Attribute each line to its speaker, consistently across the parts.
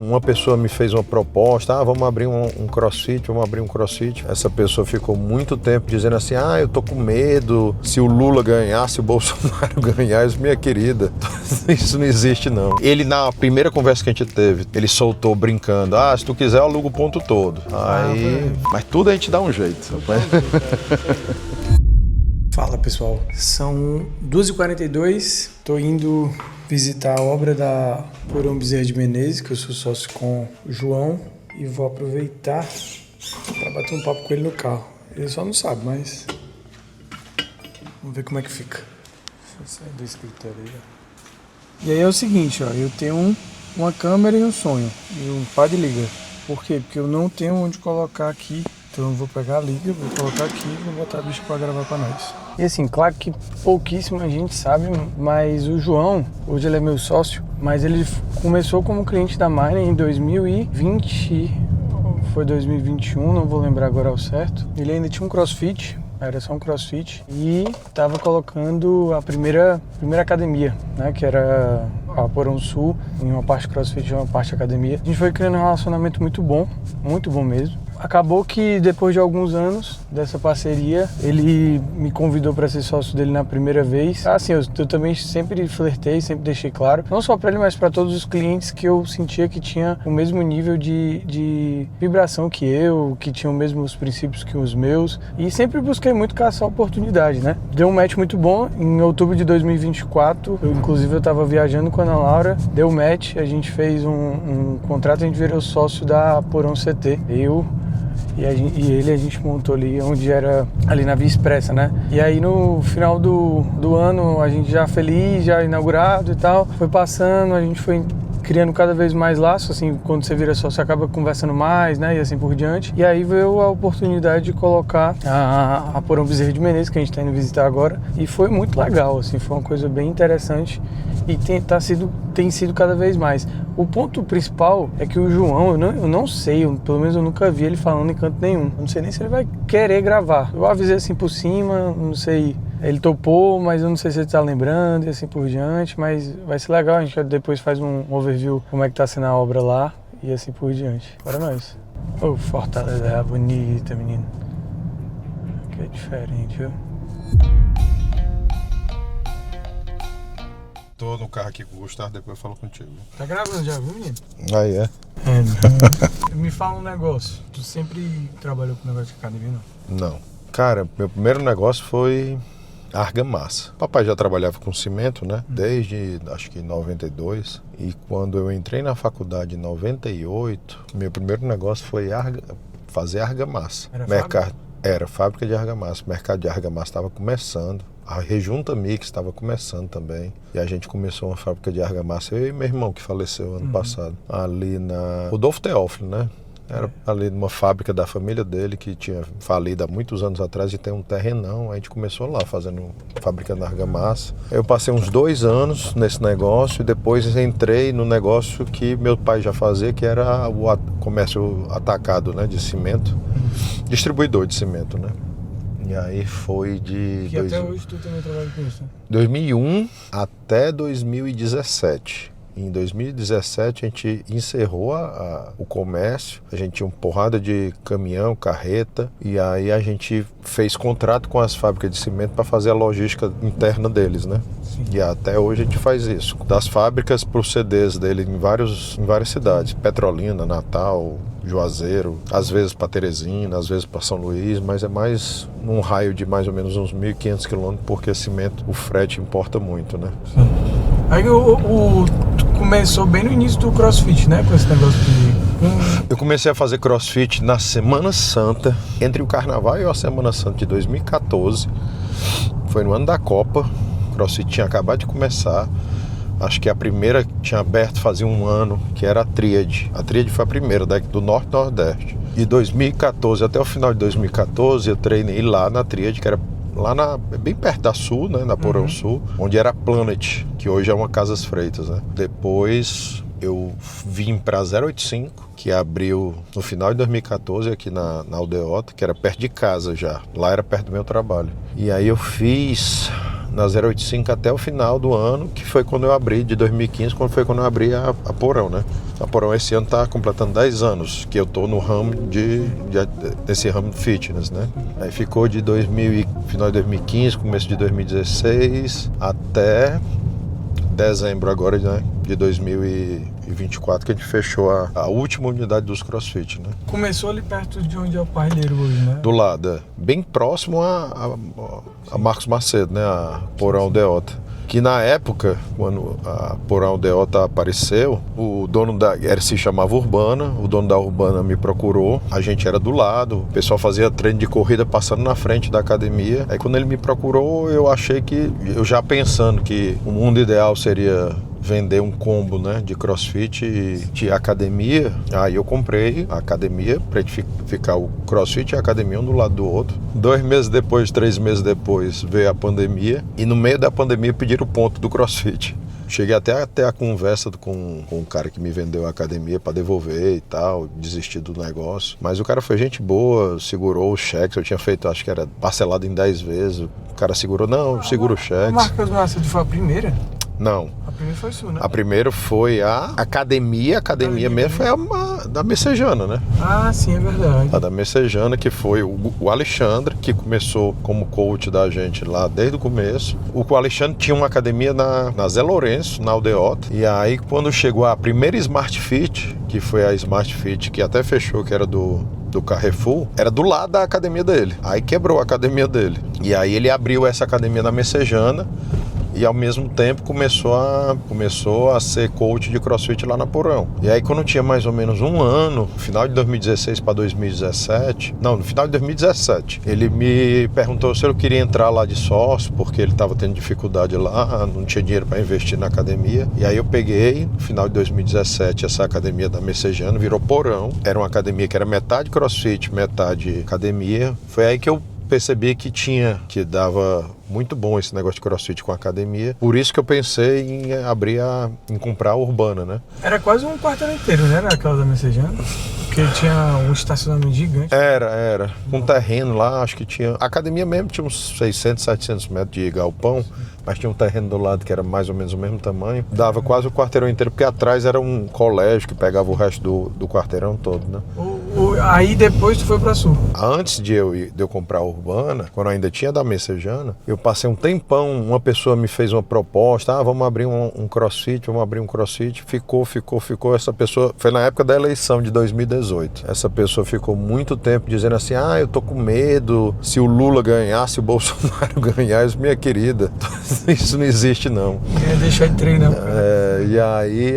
Speaker 1: Uma pessoa me fez uma proposta, vamos abrir um crossfit, vamos abrir um crossfit. Essa pessoa ficou muito tempo dizendo assim, eu tô com medo, se o Lula ganhar, se o Bolsonaro ganhar, isso, minha querida, isso não existe não. Ele, na primeira conversa que a gente teve, ele soltou brincando, se tu quiser eu alugo o ponto todo. Mas tudo a gente dá um jeito.
Speaker 2: Fala pessoal, são 2h42, tô indo visitar a obra da Porão Bezerra de Menezes, que eu sou sócio com o João, e vou aproveitar para bater um papo com ele no carro. Ele só não sabe, mas vamos ver como é que fica. Deixa eu sair do escritório aí. E aí é o seguinte, eu tenho uma câmera e um sonho, e um pá de liga. Por quê? Porque eu não tenho onde colocar aqui. Então eu vou pegar a liga, vou colocar aqui e vou botar a bicha pra gravar pra nós. E assim, claro que pouquíssima gente sabe, mas o João, hoje ele é meu sócio, mas ele começou como cliente da Miner em 2020, foi 2021, não vou lembrar agora ao certo. Ele ainda tinha um crossfit, era só um crossfit, e estava colocando a primeira academia, né, que era a Porão Sul, em uma parte crossfit e uma parte academia. A gente foi criando um relacionamento muito bom mesmo. Acabou que depois de alguns anos dessa parceria, ele me convidou para ser sócio dele na primeira vez. Assim, eu também sempre flertei, sempre deixei claro, não só para ele, mas para todos os clientes que eu sentia que tinha o mesmo nível de vibração que eu, que tinham os mesmos princípios que os meus, e sempre busquei muito caçar oportunidade, né? Deu um match muito bom. Em outubro de 2024, inclusive eu estava viajando com a Ana Laura, deu match, a gente fez um contrato, a gente virou sócio da Porão CT. E ele a gente montou ali onde era ali na Via Expressa, né? E aí no final do ano a gente já feliz, já inaugurado e tal, foi passando, a gente foi criando cada vez mais laços, assim, quando você vira sócio, você acaba conversando mais, né, e assim por diante. E aí veio a oportunidade de colocar a Porão Bezerra de Menezes, que a gente está indo visitar agora, e foi muito legal, assim, foi uma coisa bem interessante e tem sido cada vez mais. O ponto principal é que o João, eu não sei, pelo menos eu nunca vi ele falando em canto nenhum. Eu não sei nem se ele vai querer gravar. Eu avisei assim por cima, não sei. Ele topou, mas eu não sei se ele tá lembrando e assim por diante, mas vai ser legal, a gente depois faz um overview como é que tá sendo a obra lá e assim por diante. Bora nós. Fortaleza é bonita, menino. Que é diferente, viu?
Speaker 1: Tô no carro aqui com o Gustavo, depois eu falo contigo.
Speaker 2: Tá gravando já, viu, menino?
Speaker 1: Aí é?
Speaker 2: Me fala um negócio, tu sempre trabalhou com negócio de academia, não?
Speaker 1: Não. Cara, meu primeiro negócio foi argamassa. Papai já trabalhava com cimento, né? Desde, acho que 92. E quando eu entrei na faculdade em 98, meu primeiro negócio foi fazer argamassa. Era fábrica de argamassa. O mercado de argamassa estava começando. A Rejunta Mix estava começando também. E a gente começou uma fábrica de argamassa. Eu e meu irmão, que faleceu ano passado. Ali na Rodolfo Teófilo, né? Era ali numa fábrica da família dele, que tinha falido há muitos anos atrás, e tem um terrenão. A gente começou lá, fabricando argamassa. Eu passei uns 2 anos nesse negócio, e depois entrei no negócio que meu pai já fazia, que era o comércio atacado, né, de cimento. Distribuidor de cimento, né? E aí foi de...
Speaker 2: até hoje tu também trabalha com isso, né?
Speaker 1: 2001 até 2017. Em 2017 a gente encerrou o comércio, a gente tinha uma porrada de caminhão, carreta, e aí a gente fez contrato com as fábricas de cimento para fazer a logística interna deles, né? Sim. E até hoje a gente faz isso. Das fábricas para os CDs dele em várias cidades, Petrolina, Natal, Juazeiro, às vezes para Teresina, às vezes para São Luís, mas é mais num raio de mais ou menos uns 1.500 quilômetros, porque cimento, o frete importa muito, né?
Speaker 2: Sim. Aí tu começou bem no início do CrossFit, né? Com esse negócio de...
Speaker 1: Eu comecei a fazer CrossFit na Semana Santa, entre o Carnaval e a Semana Santa de 2014. Foi no ano da Copa, o CrossFit tinha acabado de começar. Acho que a primeira tinha aberto fazia um ano, que era a Tríade. A Tríade foi a primeira, do Norte e Nordeste. De 2014 até o final de 2014, eu treinei lá na Tríade, que era lá bem perto da Sul, né, na Porão Sul, onde era a Planet, que hoje é uma Casas Freitas, né. Depois eu vim para 085, que abriu no final de 2014 aqui na Aldeota, que era perto de casa já. Lá era perto do meu trabalho. E aí eu fiz na 085 até o final do ano, que foi quando eu abri, de 2015, quando eu abri a Porão, né? A Porão esse ano está completando 10 anos que eu tô no ramo desse ramo de fitness, né? Aí ficou de final de 2015, começo de 2016 até dezembro agora, né, de 2024, que a gente fechou a última unidade dos CrossFit, né?
Speaker 2: Começou ali perto de onde é o Parreiro hoje, né?
Speaker 1: Do lado, bem próximo a Marcos Macedo, né, a Porão Deota. Que na época, quando a Porão Deota apareceu, o dono se chamava Urbana, o dono da Urbana me procurou, a gente era do lado, o pessoal fazia treino de corrida passando na frente da academia. Aí quando ele me procurou, eu achei que, eu já pensando que o mundo ideal seria vender um combo, né, de CrossFit e de academia. Aí eu comprei a academia para ficar o CrossFit e a academia um do lado do outro. 2 meses depois, 3 meses depois, veio a pandemia e no meio da pandemia pediram o ponto do CrossFit. Cheguei até a conversa com o cara que me vendeu a academia para devolver e tal, desistir do negócio. Mas o cara foi gente boa, segurou os cheques. Eu tinha feito, acho que era parcelado em 10 vezes. O cara segurou, não, segura os cheques.
Speaker 2: A Marcos Macedo foi a primeira?
Speaker 1: Não.
Speaker 2: A primeira foi sua, né?
Speaker 1: A primeira foi a academia mesmo foi a da Messejana, né?
Speaker 2: Ah, sim, é verdade.
Speaker 1: A da Messejana, que foi o Alexandre, que começou como coach da gente lá desde o começo. O Alexandre tinha uma academia na Zé Lourenço, na Aldeota. E aí, quando chegou a primeira Smart Fit, que foi a Smart Fit, que até fechou, que era do Carrefour, era do lado da academia dele. Aí quebrou a academia dele. E aí ele abriu essa academia na Messejana. E ao mesmo tempo começou a ser coach de CrossFit lá na Porão. E aí quando tinha mais ou menos um ano, no final de 2016 para 2017, não, no final de 2017, ele me perguntou se eu queria entrar lá de sócio, porque ele estava tendo dificuldade lá, não tinha dinheiro para investir na academia. E aí eu peguei, no final de 2017, essa academia da Messejana, virou Porão. Era uma academia que era metade CrossFit, metade academia. Foi aí que eu percebi que dava muito bom esse negócio de CrossFit com a academia. Por isso que eu pensei em comprar a Urbana, né?
Speaker 2: Era quase um quarteirão inteiro, né? Aquela da Messejana. Porque tinha um estacionamento gigante.
Speaker 1: Era. Com terreno lá, acho que tinha... A academia mesmo tinha uns 600, 700 metros de galpão, mas tinha um terreno do lado que era mais ou menos o mesmo tamanho. Dava quase o quarteirão inteiro, porque atrás era um colégio que pegava o resto do quarteirão todo, né?
Speaker 2: Aí depois tu foi pra Sul.
Speaker 1: Antes de eu comprar a Urbana, quando ainda tinha da Messejana, eu passei um tempão, uma pessoa me fez uma proposta, vamos abrir um CrossFit, ficou, essa pessoa, foi na época da eleição de 2018, essa pessoa ficou muito tempo dizendo assim, eu tô com medo, se o Lula ganhar, se o Bolsonaro ganhar, isso, minha querida, isso não existe não.
Speaker 2: Deixar de treinar.
Speaker 1: E aí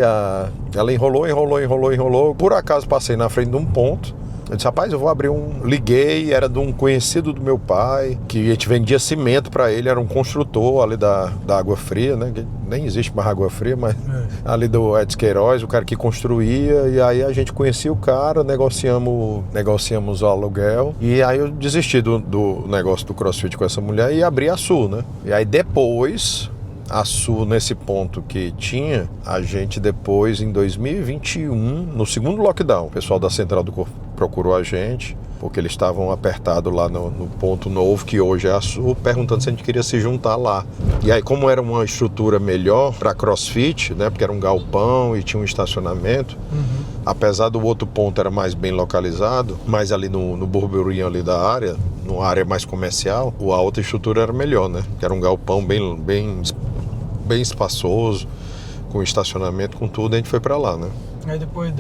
Speaker 1: ela enrolou, por acaso passei na frente de um ponto. Eu disse, rapaz, eu vou abrir liguei, era de um conhecido do meu pai, que a gente vendia cimento para ele, era um construtor ali da Água Fria, né? Nem existe mais Água Fria, mas ali do Edson Queiroz, o cara que construía, e aí a gente conhecia o cara, negociamos o aluguel, e aí eu desisti do negócio do CrossFit com essa mulher e abri a Sul, né? E aí depois... A Sul, nesse ponto que tinha, a gente depois, em 2021, no segundo lockdown, o pessoal da Central do Corpo procurou a gente, porque eles estavam apertados lá no ponto novo, que hoje é a Sul, perguntando se a gente queria se juntar lá. E aí, como era uma estrutura melhor para CrossFit, né, porque era um galpão e tinha um estacionamento, apesar do outro ponto era mais bem localizado, mas ali no burburinho ali da área, numa área mais comercial, a outra estrutura era melhor, né, que era um galpão bem espaçoso, com estacionamento, com tudo, a gente foi para lá, né.
Speaker 2: Aí depois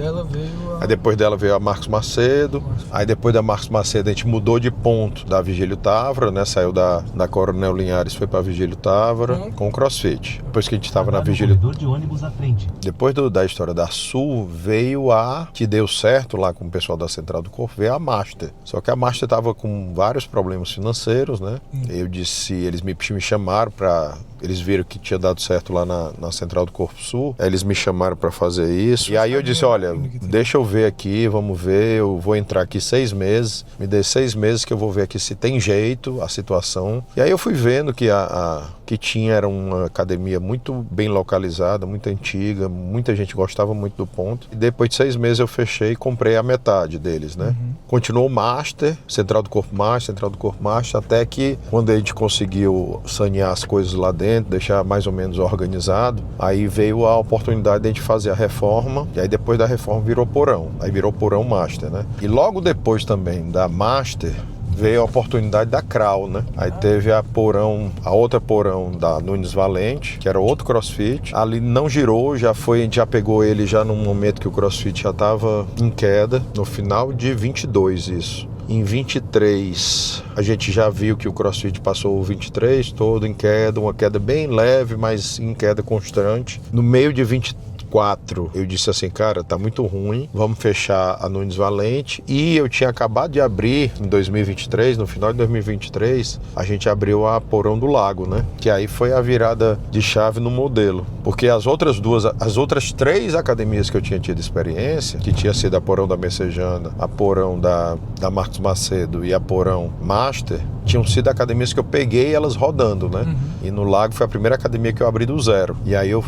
Speaker 2: dela
Speaker 1: veio a Marcos Macedo. Aí depois da Marcos Macedo a gente mudou de ponto da Vigílio Távora, né? Saiu da Coronel Linhares, foi para Vigílio Távora com o CrossFit. Depois que a gente estava na Vigílio...
Speaker 3: de ônibus à frente.
Speaker 1: Depois da história da Sul, veio que deu certo lá com o pessoal da Central do Corpo, veio a Master. Só que a Master estava com vários problemas financeiros, né? Eles me chamaram para... Eles viram que tinha dado certo lá na Central do Corpo Sul. Aí eles me chamaram para fazer isso. E aí Aí eu disse, olha, deixa eu ver aqui, vamos ver, eu vou entrar aqui 6 meses, me dê 6 meses que eu vou ver aqui se tem jeito a situação. E aí eu fui vendo que que tinha era uma academia muito bem localizada, muito antiga, muita gente gostava muito do ponto. E depois de 6 meses eu fechei e comprei a metade deles, né? Continuou o Master, Central do Corpo Master, até que quando a gente conseguiu sanear as coisas lá dentro, deixar mais ou menos organizado, aí veio a oportunidade de a gente fazer a reforma, e aí depois da reforma virou porão, aí virou porão Master, né? E logo depois também da Master, veio a oportunidade da Krau, né? Aí teve a outra porão da Nunes Valente, que era outro CrossFit. Ali não girou, a gente já pegou ele já num momento que o CrossFit já estava em queda, no final de 22 isso. Em 23, a gente já viu que o CrossFit passou o 23 todo em queda, uma queda bem leve, mas em queda constante. No meio de 24, eu disse assim, cara, tá muito ruim, vamos fechar a Nunes Valente. E eu tinha acabado de abrir em 2023, no final de 2023, a gente abriu a Porão do Lago, né? Que aí foi a virada de chave no modelo. Porque as outras 3 academias que eu tinha tido experiência, que tinha sido a Porão da Messejana, a Porão da Marcos Macedo e a Porão Master, tinham sido academias que eu peguei elas rodando, né? E no Lago foi a primeira academia que eu abri do zero. E aí eu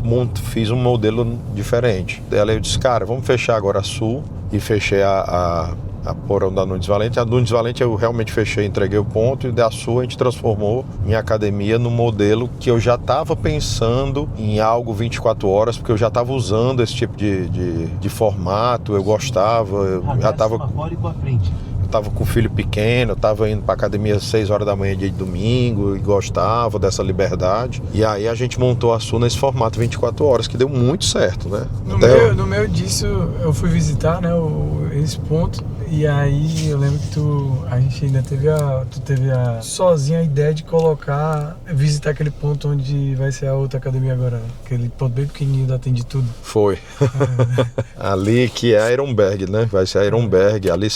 Speaker 1: fiz um modelo diferente. Daí eu disse, cara, vamos fechar agora a Sul. E fechei a Porão da Nunes Valente. A Nunes Valente eu realmente fechei, entreguei o ponto. E da Sul a gente transformou em academia no modelo que eu já estava pensando em algo 24 horas, porque eu já estava usando esse tipo de formato, eu gostava, eu já estava... Eu estava com o filho pequeno, eu estava indo para academia às 6 horas da manhã dia de domingo e gostava dessa liberdade. E aí a gente montou a Sul nesse formato 24 horas, que deu muito certo, né?
Speaker 2: No meio disso, eu fui visitar, né, esse ponto. E aí eu lembro que a gente ainda teve sozinha a ideia de visitar aquele ponto onde vai ser a outra academia agora, aquele ponto bem pequenininho da Atende Tudo.
Speaker 1: Foi. Ali que é a Ironberg, né? Vai ser a Ironberg. Ali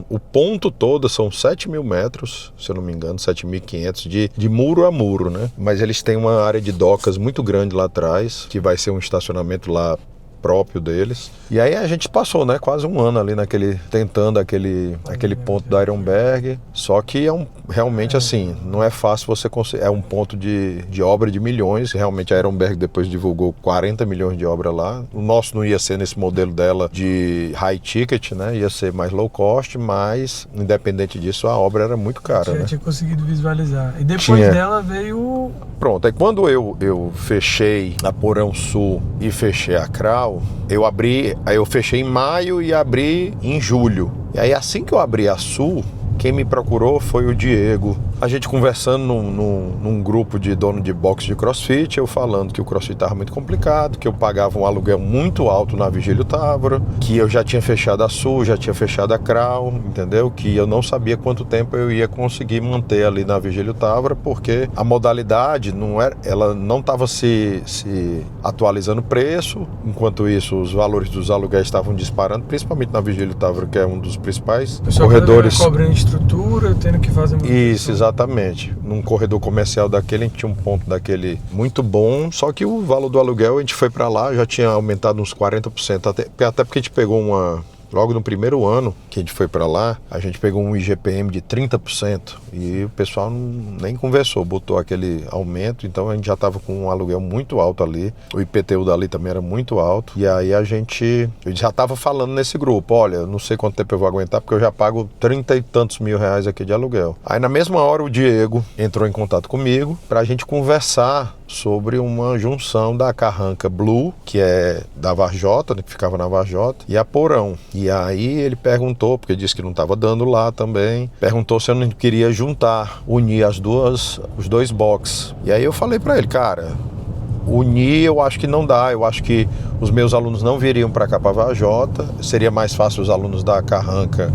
Speaker 1: o ponto todo são 7.000 metros, se eu não me engano, 7.500 de muro a muro, né? Mas eles têm uma área de docas muito grande lá atrás, que vai ser um estacionamento lá próprio deles. E aí a gente passou, né, quase um ano ali tentando aquele ponto da Ironberg, só que realmente assim, não é fácil você conseguir, é um ponto de obra de milhões, realmente a Ironberg depois divulgou 40 milhões de obra lá. O nosso não ia ser nesse modelo dela de high ticket, né, ia ser mais low cost, mas independente disso a obra era muito cara, né?
Speaker 2: Tinha conseguido visualizar. E depois dela veio...
Speaker 1: Pronto, aí quando eu fechei a Porão Sul e fechei a Krau, aí eu fechei em maio e abri em julho. E aí assim que eu abri a Sul, quem me procurou foi o Diego. A gente conversando num grupo de dono de box de CrossFit, eu falando que o CrossFit estava muito complicado, que eu pagava um aluguel muito alto na Vigílio Távora, que eu já tinha fechado a Sul, já tinha fechado a Krau, entendeu? Que eu não sabia quanto tempo eu ia conseguir manter ali na Vigílio Távora, porque a modalidade ela não estava se atualizando o preço, enquanto isso os valores dos aluguéis estavam disparando, principalmente na Vigílio Távora, que é um dos principais corredores.
Speaker 2: Cobrando estrutura, tendo que fazer muito.
Speaker 1: Isso, exatamente. Num corredor comercial daquele, a gente tinha um ponto daquele muito bom, só que o valor do aluguel, a gente foi para lá, já tinha aumentado uns 40%, até porque a gente pegou logo no primeiro ano que a gente foi para lá, a gente pegou um IGPM de 30% e o pessoal nem conversou, botou aquele aumento, então a gente já estava com um aluguel muito alto ali, o IPTU dali também era muito alto, e aí eu já estava falando nesse grupo, olha, não sei quanto tempo eu vou aguentar, porque eu já pago 30 e tantos mil reais aqui de aluguel. Aí na mesma hora o Diego entrou em contato comigo para a gente conversar sobre uma junção da Carranca Blue, que é da Varjota, né, que ficava na Varjota, e a Porão. E aí ele perguntou, porque disse que não estava dando lá também, perguntou se eu não queria unir os dois boxes. E aí eu falei para ele, cara, unir eu acho que não dá, eu acho que os meus alunos não viriam para cá para Varjota, seria mais fácil os alunos da Carranca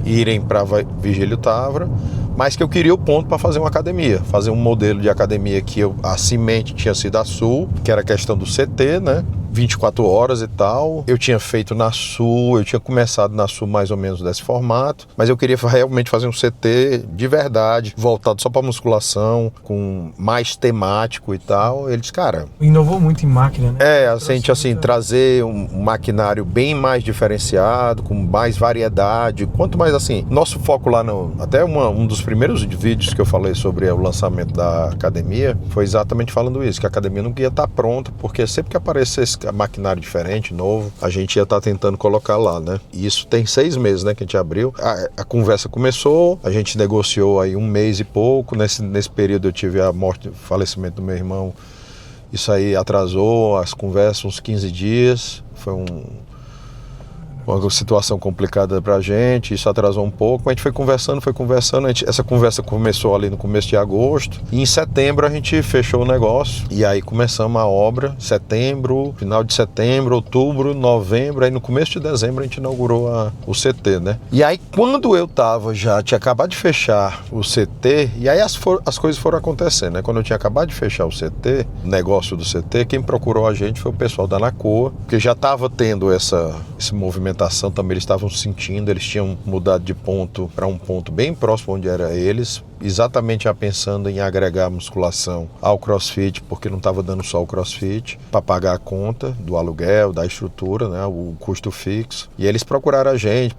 Speaker 1: irem para Vigílio Távora, mas que eu queria o ponto para fazer uma academia, fazer um modelo de academia que a semente tinha sido a Sul, que era a questão do CT, né? 24 horas e tal. Eu tinha feito na Sul, eu tinha começado na Sul mais ou menos desse formato, mas eu queria realmente fazer um CT de verdade, voltado só para musculação, com mais temático e tal. Ele disse, cara...
Speaker 2: Inovou muito em máquina, né?
Speaker 1: a gente, assim, trazer um maquinário bem mais diferenciado, com mais variedade. Quanto mais, assim, nosso foco lá até um dos primeiros vídeos que eu falei sobre o lançamento da academia foi exatamente falando isso, que a academia não ia estar pronta, porque sempre que aparecesse maquinário diferente, novo, a gente ia estar tentando colocar lá, né? E isso tem 6 meses, né, que a gente abriu. A conversa começou, a gente negociou aí 1 mês e pouco. Nesse período eu tive o falecimento do meu irmão. Isso aí atrasou as conversas uns 15 dias. Foi uma situação complicada pra gente, isso atrasou um pouco, mas a gente foi conversando, essa conversa começou ali no começo de agosto, e em setembro a gente fechou o negócio, e aí começamos a obra, setembro, final de setembro, outubro, novembro, aí no começo de dezembro a gente inaugurou o CT, né? E aí quando eu tinha acabado de fechar o CT, e aí as coisas foram acontecendo, né? Quando eu tinha acabado de fechar o CT, o negócio do CT, quem procurou a gente foi o pessoal da Nacoa, porque já estava tendo esse movimento também, eles estavam sentindo, eles tinham mudado de ponto para um ponto bem próximo onde era eles, exatamente já pensando em agregar musculação ao CrossFit, porque não estava dando só o CrossFit, para pagar a conta do aluguel, da estrutura, né, o custo fixo. E eles procuraram a gente,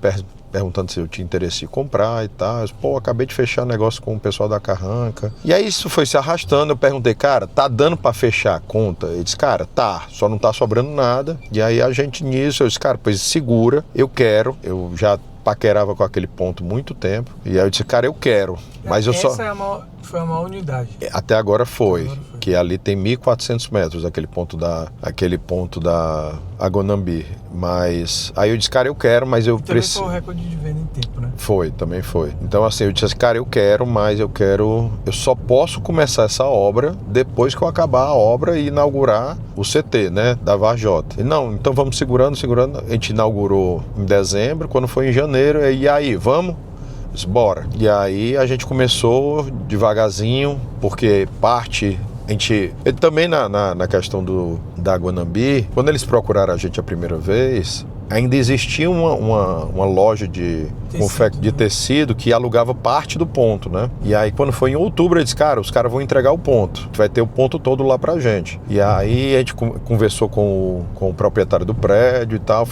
Speaker 1: perguntando se eu tinha interesse em comprar e tal. Pô, acabei de fechar negócio com o pessoal da Carranca. E aí isso foi se arrastando, eu perguntei, cara, tá dando pra fechar a conta? Ele disse, cara, tá, só não tá sobrando nada. E aí a gente nisso, eu disse, cara, pois segura, eu já paquerava com aquele ponto muito tempo. E aí eu disse, cara, eu quero, mas eu só...
Speaker 2: Foi a maior unidade.
Speaker 1: Até agora foi. Que ali tem 1.400 metros, aquele ponto da Agonambi. Mas aí eu disse, cara, eu quero, mas eu preciso...
Speaker 2: Também foi o recorde de venda em tempo, né?
Speaker 1: Também foi. Então assim, eu disse, cara, eu quero, mas eu só posso começar essa obra depois que eu acabar a obra e inaugurar o CT, né, da Varjota. E não, então vamos segurando. A gente inaugurou em dezembro, quando foi em janeiro, e aí, vamos? Bora. E aí a gente começou devagarzinho, porque também na questão da Guanambi, quando eles procuraram a gente a primeira vez, ainda existia uma loja de tecido que alugava parte do ponto, né? E aí quando foi em outubro, eu disse, cara, os caras vão entregar o ponto, vai ter o ponto todo lá pra gente. E aí a gente conversou com o proprietário do prédio e tal,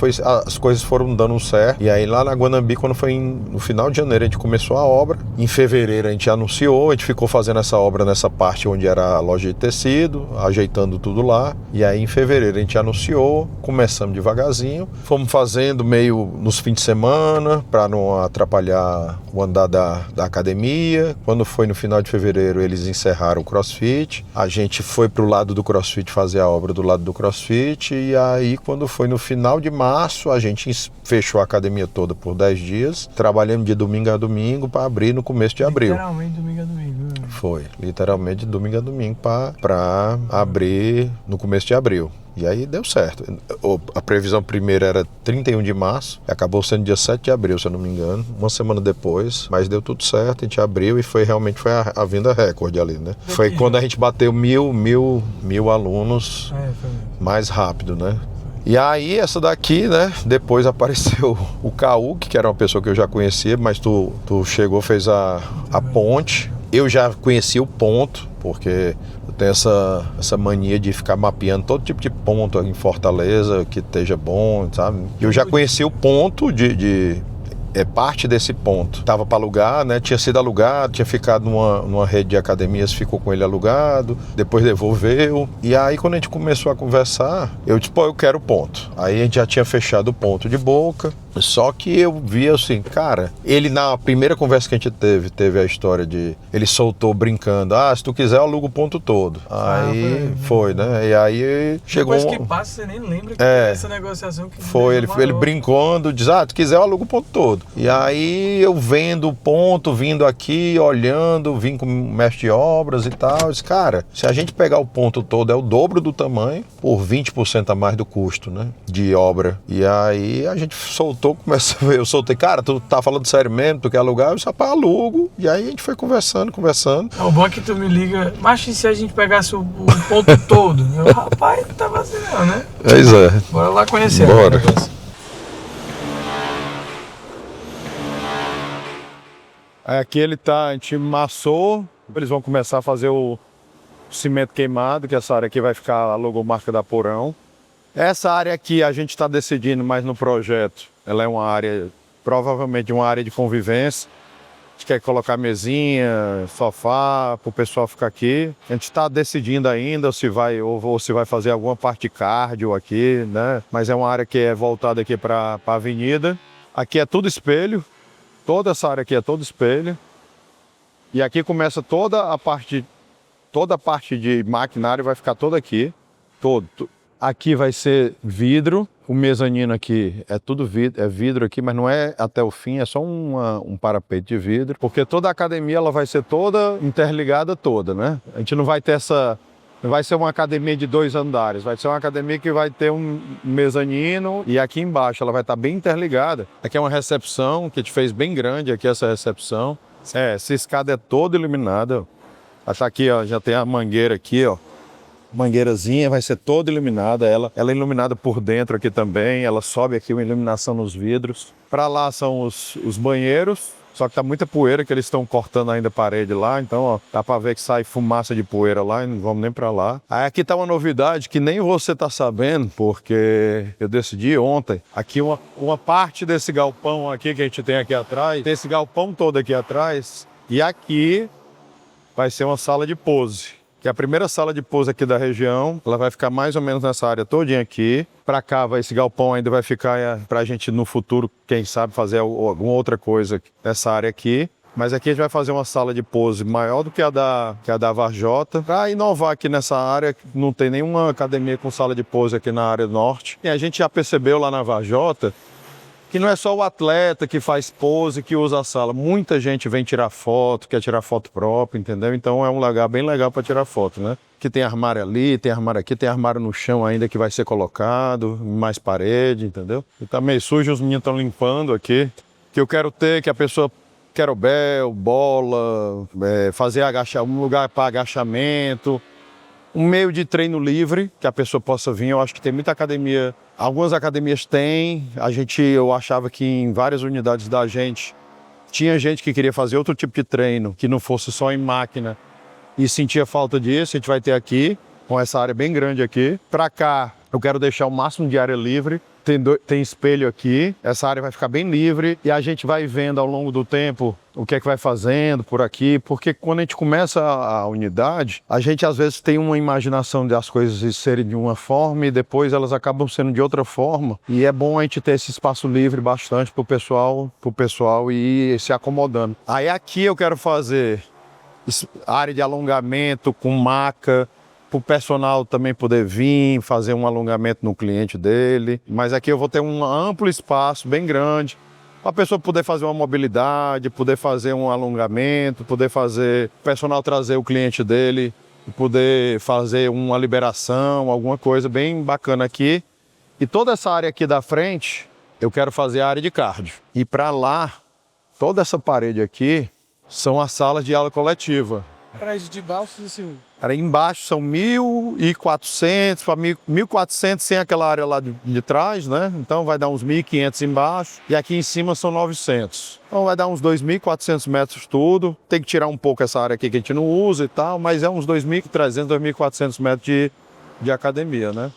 Speaker 1: as coisas foram dando certo. E aí lá na Guanambi, quando foi no final de janeiro, a gente começou a obra. Em fevereiro a gente anunciou, a gente ficou fazendo essa obra nessa parte onde era a loja de tecido, ajeitando tudo lá. E aí em fevereiro a gente anunciou, começamos devagarzinho, fomos fazendo meio nos fins de semana, para não atrapalhar o andar da academia. Quando foi no final de fevereiro, eles encerraram o CrossFit. A gente foi pro lado do CrossFit fazer a obra do lado do CrossFit. E aí, quando foi no final de março, a gente fechou a academia toda por 10 dias. Trabalhamos de domingo a domingo para abrir no começo de abril.
Speaker 2: Literalmente domingo a domingo.
Speaker 1: Foi, literalmente domingo a domingo para abrir no começo de abril. E aí deu certo. A previsão primeira era 31 de março, acabou sendo dia 7 de abril, se eu não me engano, uma semana depois, mas deu tudo certo, a gente abriu e realmente foi a venda recorde ali, né? Foi quando a gente bateu mil alunos mais rápido, né? E aí essa daqui, né, depois apareceu o Cauque, que era uma pessoa que eu já conhecia, mas tu chegou, fez a ponte. Eu já conhecia o ponto, porque eu tenho essa mania de ficar mapeando todo tipo de ponto em Fortaleza que esteja bom, sabe? Eu já conhecia o ponto parte desse ponto. Estava para alugar, né? Tinha sido alugado, tinha ficado numa rede de academias, ficou com ele alugado, depois devolveu. E aí, quando a gente começou a conversar, eu disse, pô, eu quero o ponto. Aí a gente já tinha fechado o ponto de Boca. Só que eu vi assim, cara, ele na primeira conversa que a gente teve a história de, ele soltou brincando, se tu quiser eu alugo o ponto todo. Aí foi, né? E aí chegou...
Speaker 2: Depois que passa, você nem lembra que essa negociação que...
Speaker 1: Foi, ele brincando, diz, tu quiser eu alugo o ponto todo. E aí eu vendo o ponto, vindo aqui, olhando, vim com o mestre de obras e tal, eu disse, cara, se a gente pegar o ponto todo é o dobro do tamanho, por 20% a mais do custo, né? De obra. E aí a gente soltou voltou, eu soltei, cara, tu tá falando sério mesmo, tu quer alugar? Eu disse, rapaz, alugo. E aí a gente foi conversando.
Speaker 2: O bom é que tu me liga, mas e se a gente pegasse o ponto todo? Eu, rapaz, não tava assim não, né?
Speaker 1: Pois é.
Speaker 2: Bora lá conhecer.
Speaker 1: Bora. Aí aqui a gente massou, eles vão começar a fazer o cimento queimado, que essa área aqui vai ficar a logomarca da Porão. Essa área aqui a gente está decidindo mais no projeto, ela é uma área, provavelmente uma área de convivência. A gente quer colocar mesinha, sofá, para o pessoal ficar aqui. A gente está decidindo ainda se vai fazer alguma parte de cardio aqui, né? Mas é uma área que é voltada aqui para a avenida. Aqui é tudo espelho. Toda essa área aqui é todo espelho. E aqui começa toda a parte de maquinário vai ficar toda aqui. Aqui vai ser vidro. O mezanino aqui é tudo vidro, é vidro aqui, mas não é até o fim, é só um parapeito de vidro. Porque toda a academia ela vai ser toda interligada toda, né? A gente não vai ter não vai ser uma academia de 2 andares, vai ser uma academia que vai ter um mezanino e aqui embaixo ela vai estar bem interligada. Aqui é uma recepção que a gente fez bem grande, aqui essa recepção. Essa escada é toda iluminada. Ela tá aqui, ó, já tem a mangueira aqui, ó. Mangueirazinha vai ser toda iluminada, ela é iluminada por dentro aqui também, ela sobe aqui uma iluminação nos vidros. Para lá são os banheiros. Só que tá muita poeira que eles estão cortando ainda a parede lá, então ó, dá para ver que sai fumaça de poeira lá e não vamos nem para lá. Aí aqui tá uma novidade que nem você tá sabendo, porque eu decidi ontem. Aqui uma parte desse galpão aqui que a gente tem aqui atrás, tem esse galpão todo aqui atrás, e aqui vai ser uma sala de pose. Que é a primeira sala de pose aqui da região, ela vai ficar mais ou menos nessa área todinha aqui. Para cá, esse galpão ainda vai ficar para a gente no futuro, quem sabe, fazer alguma outra coisa nessa área aqui. Mas aqui a gente vai fazer uma sala de pose maior do que a da Varjota. Para inovar aqui nessa área, não tem nenhuma academia com sala de pose aqui na área norte. E a gente já percebeu lá na Varjota que não é só o atleta que faz pose, que usa a sala. Muita gente vem tirar foto, quer tirar foto própria, entendeu? Então é um lugar bem legal para tirar foto, né? Que tem armário ali, tem armário aqui, tem armário no chão ainda que vai ser colocado, mais parede, entendeu? E tá meio sujo, os meninos estão limpando aqui. Que eu quero ter, que a pessoa kettlebell, bola, fazer um lugar para agachamento, um meio de treino livre, que a pessoa possa vir. Eu acho que tem muita academia. Algumas academias têm. Eu achava que em várias unidades da gente tinha gente que queria fazer outro tipo de treino, que não fosse só em máquina, e sentia falta disso. A gente vai ter aqui, com essa área bem grande aqui. Para cá, eu quero deixar o máximo de área livre. Tem espelho aqui, essa área vai ficar bem livre e a gente vai vendo ao longo do tempo o que é que vai fazendo por aqui, porque quando a gente começa a unidade, a gente às vezes tem uma imaginação de as coisas serem de uma forma e depois elas acabam sendo de outra forma, e é bom a gente ter esse espaço livre bastante pro pessoal ir se acomodando. Aí aqui eu quero fazer área de alongamento com maca, para o personal também poder vir, fazer um alongamento no cliente dele. Mas aqui eu vou ter um amplo espaço, bem grande, para a pessoa poder fazer uma mobilidade, poder fazer um alongamento, o personal trazer o cliente dele, poder fazer uma liberação, alguma coisa bem bacana aqui. E toda essa área aqui da frente, eu quero fazer a área de cardio. E para lá, toda essa parede aqui, são as salas de aula coletiva.
Speaker 2: Prédio de baixo, assim.
Speaker 1: Aí embaixo são 1.400 para 1.400 sem aquela área lá de trás, né? Então vai dar uns 1.500 embaixo e aqui em cima são 900. Então vai dar uns 2.400 metros tudo. Tem que tirar um pouco essa área aqui que a gente não usa e tal, mas é uns 2.300, 2.400 metros de academia, né?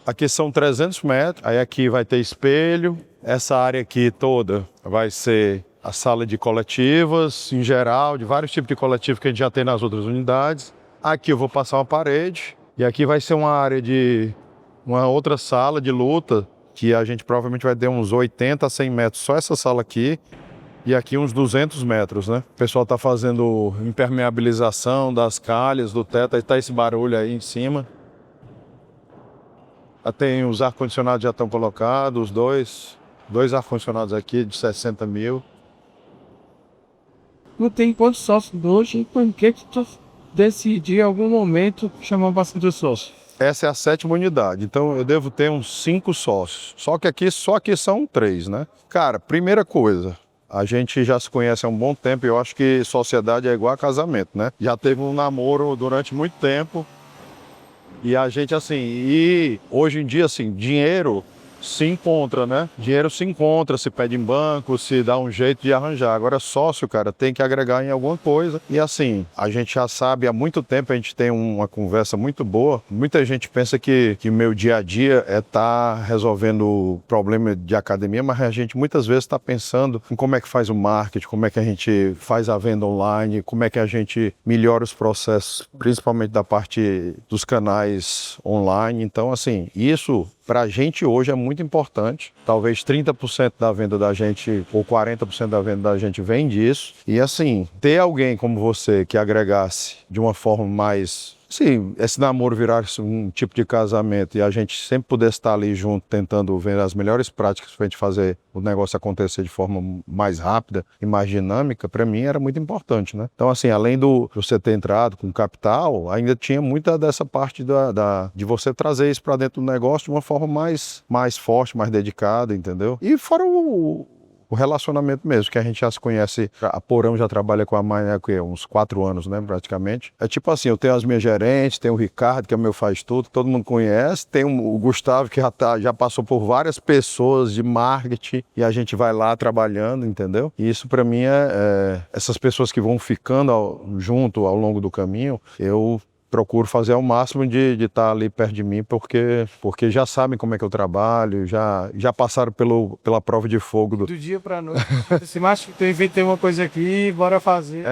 Speaker 1: Aqui são 300 metros, aí aqui vai ter espelho. Essa área aqui toda vai ser a sala de coletivas, em geral, de vários tipos de coletivos que a gente já tem nas outras unidades. Aqui eu vou passar uma parede e aqui vai ser uma outra sala de luta que a gente provavelmente vai ter uns 80 a 100 metros, só essa sala aqui, e aqui uns 200 metros, né? O pessoal tá fazendo impermeabilização das calhas, do teto, aí tá esse barulho aí em cima. Tem os ar-condicionados já estão colocados, dois ar-condicionados aqui de 60 mil.
Speaker 2: Não tem quantos sócios hoje, por que tu decidiu em algum momento chamar bastante sócio?
Speaker 1: Essa é a 7ª unidade, então eu devo ter uns 5 sócios. Só aqui são 3, né? Cara, primeira coisa, a gente já se conhece há um bom tempo e eu acho que sociedade é igual a casamento, né? Já teve um namoro durante muito tempo e a gente, assim, e hoje em dia, assim, dinheiro se encontra, né? Dinheiro se encontra, se pede em banco, se dá um jeito de arranjar. Agora, sócio, cara, tem que agregar em alguma coisa. E assim, a gente já sabe, há muito tempo a gente tem uma conversa muito boa. Muita gente pensa que meu dia a dia é estar resolvendo problema de academia, mas a gente muitas vezes está pensando em como é que faz o marketing, como é que a gente faz a venda online, como é que a gente melhora os processos, principalmente da parte dos canais online. Então, assim, isso para a gente hoje é muito importante. Talvez 30% da venda da gente ou 40% da venda da gente vem disso. E assim, ter alguém como você que agregasse de uma forma mais... Se esse namoro virasse um tipo de casamento e a gente sempre pudesse estar ali junto tentando ver as melhores práticas para a gente fazer o negócio acontecer de forma mais rápida e mais dinâmica, para mim era muito importante, né? Então assim, além de você ter entrado com capital, ainda tinha muita dessa parte de você trazer isso para dentro do negócio de uma forma mais forte, mais dedicada, entendeu? E fora o relacionamento mesmo, que a gente já se conhece, a Porão já trabalha com a Maia há uns 4 anos, né, praticamente. É tipo assim, eu tenho as minhas gerentes, tenho o Ricardo, que é meu faz tudo, todo mundo conhece, tem o Gustavo, que já passou por várias pessoas de marketing, e a gente vai lá trabalhando, entendeu? E isso para mim essas pessoas que vão ficando junto ao longo do caminho, eu procuro fazer ao máximo de estar ali perto de mim, porque já sabem como é que eu trabalho, já passaram pela prova de fogo.
Speaker 2: Do dia pra noite, se macho, eu inventei uma coisa aqui, bora fazer.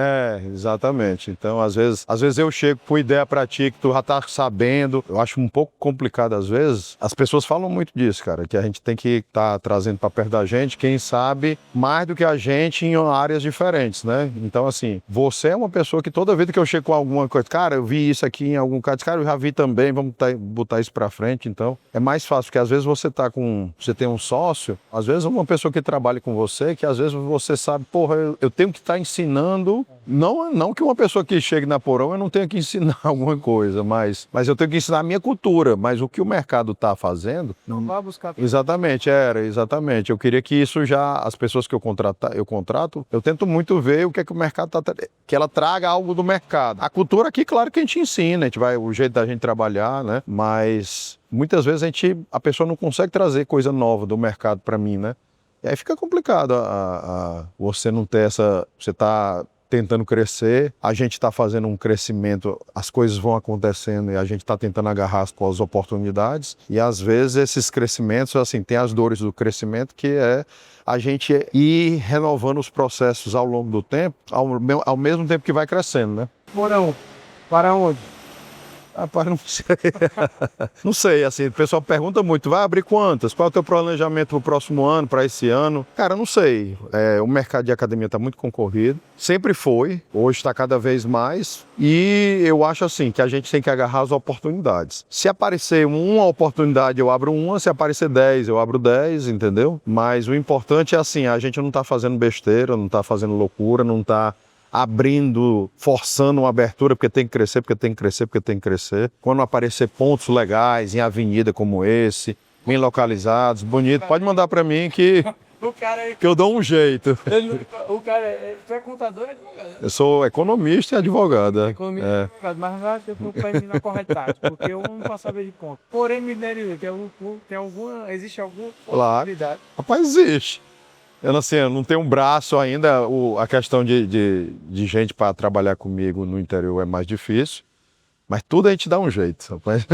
Speaker 1: Exatamente. Então, às vezes eu chego com ideia pra ti que tu já tá sabendo. Eu acho um pouco complicado às vezes. As pessoas falam muito disso, cara, que a gente tem que estar trazendo pra perto da gente quem sabe mais do que a gente em áreas diferentes, né? Então, assim, você é uma pessoa que toda vez que eu chego com alguma coisa, cara, eu vi isso aqui em algum caso, cara, eu já vi também, vamos botar isso pra frente. Então é mais fácil, porque às vezes você tem um sócio, às vezes uma pessoa que trabalha com você, que às vezes você sabe, porra, eu tenho que estar ensinando, não que uma pessoa que chegue na Porão eu não tenha que ensinar alguma coisa, mas eu tenho que ensinar a minha cultura, mas o que o mercado tá fazendo...
Speaker 2: Não vai buscar...
Speaker 1: Exatamente, eu queria que isso já, as pessoas que eu contrato, eu tento muito ver o que é que o mercado que ela traga algo do mercado. A cultura aqui, claro que a gente ensina, o jeito da gente trabalhar, né? Mas muitas vezes a pessoa não consegue trazer coisa nova do mercado para mim, né? E aí fica complicado você não ter você tá tentando crescer, a gente está fazendo um crescimento, as coisas vão acontecendo e a gente está tentando agarrar as oportunidades, e às vezes esses crescimentos, assim, tem as dores do crescimento, que é a gente ir renovando os processos ao longo do tempo, ao mesmo tempo que vai crescendo, né?
Speaker 2: Porão, para onde?
Speaker 1: Rapaz, não sei. Não sei, assim, o pessoal pergunta muito, vai abrir quantas? Qual é o teu planejamento para o próximo ano, para esse ano? Cara, não sei. O mercado de academia está muito concorrido, sempre foi, hoje está cada vez mais, e eu acho assim, que a gente tem que agarrar as oportunidades. Se aparecer uma oportunidade, eu abro uma, se aparecer 10, eu abro 10, entendeu? Mas o importante é assim, a gente não está fazendo besteira, não está fazendo loucura, não está abrindo, forçando uma abertura, porque tem que crescer, porque tem que crescer, porque tem que crescer. Quando aparecer pontos legais em avenida como esse, bem localizados, bonito, pode mandar para mim que eu dou um jeito.
Speaker 2: O cara é contador e advogado?
Speaker 1: Eu sou economista e advogado.
Speaker 2: Economista e advogado, mas vai ter na corretagem, porque eu não posso saber de conta. Porém, minério, existe alguma possibilidade?
Speaker 1: Rapaz, existe. Eu não tenho um braço ainda, a questão de gente para trabalhar comigo no interior é mais difícil, mas tudo a gente dá um jeito, rapaz.